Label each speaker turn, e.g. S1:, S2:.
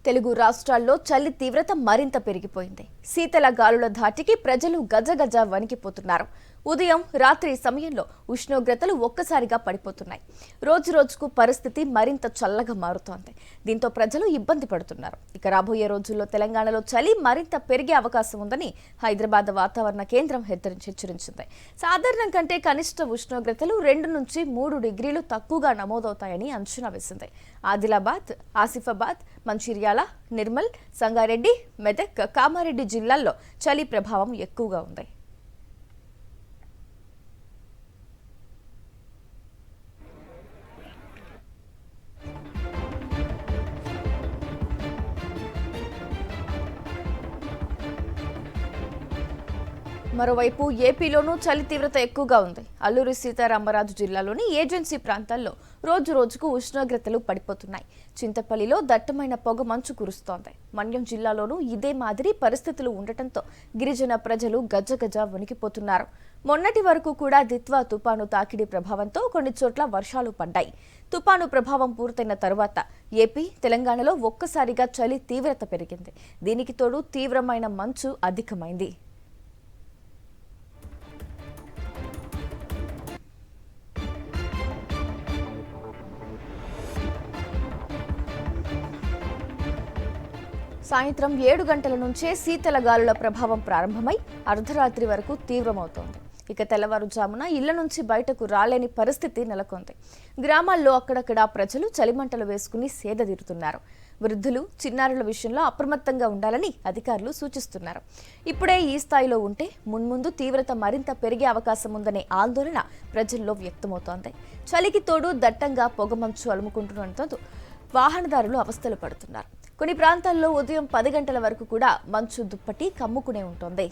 S1: తెలుగు రాష్ట్రాల్లో చలి తీవ్రత మరింత పెరిగిపోయింది. శీతల గాలుల ధాటికి ప్రజలు గజగజ వణికిపోతున్నారు. ఉదయం రాత్రి సమయంలో ఉష్ణోగ్రతలు ఒక్కసారిగా పడిపోతున్నాయి. రోజురోజుకు పరిస్థితి మరింత చల్లగా మారుతోంది. దీంతో ప్రజలు ఇబ్బంది పడుతున్నారు. ఇక రాబోయే రోజుల్లో తెలంగాణలో చలి మరింత పెరిగే అవకాశం ఉందని హైదరాబాద్ వాతావరణ కేంద్రం హెచ్చరించింది. సాధారణం కంటే కనిష్ట ఉష్ణోగ్రతలు 2 నుంచి 3 డిగ్రీలు తక్కువగా నమోదవుతాయని అంచనా వేసింది. ఆదిలాబాద్, ఆసిఫాబాద్, మంచిర్యాల, నిర్మల్, సంగారెడ్డి, మెదక్, కామారెడ్డి జిల్లాల్లో చలి ప్రభావం ఎక్కువగా ఉంది. మరోవైపు ఏపీలోనూ చలి తీవ్రత ఎక్కువగా ఉంది. అల్లూరి సీతారామరాజు జిల్లాలోని ఏజెన్సీ ప్రాంతాల్లో రోజురోజుకు ఉష్ణోగ్రతలు పడిపోతున్నాయి. చింతపల్లిలో దట్టమైన పొగ మంచు కురుస్తోంది. మన్యం జిల్లాలోనూ ఇదే మాదిరి పరిస్థితులు ఉండటంతో గిరిజన ప్రజలు గజగజ వణికిపోతున్నారు. మొన్నటి వరకు కూడా దిత్వా తుపాను తాకిడి ప్రభావంతో కొన్ని చోట్ల వర్షాలు పడ్డాయి. తుపాను ప్రభావం పూర్తయిన తరువాత ఏపీ, తెలంగాణలో ఒక్కసారిగా చలి తీవ్రత పెరిగింది. దీనికి తోడు తీవ్రమైన మంచు అధికమైంది. సాయంత్రం 7 గంటల నుంచే శీతల గాలుల ప్రభావం ప్రారంభమై అర్ధరాత్రి వరకు తీవ్రమవుతోంది. ఇక తెల్లవారుజామున ఇళ్ల నుంచి బయటకు రాలేని పరిస్థితి నెలకొంది. గ్రామాల్లో అక్కడక్కడ ప్రజలు చలిమంటలు వేసుకుని సేదతీరుతున్నారు. వృద్ధులు, చిన్నారుల విషయంలో అప్రమత్తంగా ఉండాలని అధికారులు సూచిస్తున్నారు. ఇప్పుడే ఈ స్థాయిలో ఉంటే మున్ముందు తీవ్రత మరింత పెరిగే అవకాశం ఉందనే ఆందోళన ప్రజల్లో వ్యక్తమవుతోంది. చలికి తోడు దట్టంగా పొగమంచు అలుముకుంటుండటంతో వాహనదారులు అవస్థలు పడుతున్నారు. కొన్ని ప్రాంతాల్లో ఉదయం 10 గంటల వరకు కూడా మంచు దుప్పటి కమ్ముకునే ఉంటుంది.